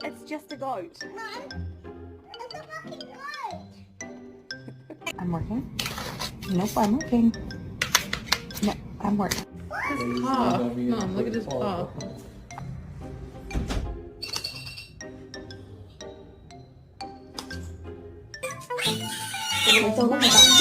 It's just a goat. I'm working. Nope, I'm working. No, I'm working. His paw. Mom, look at his paw. So look at that.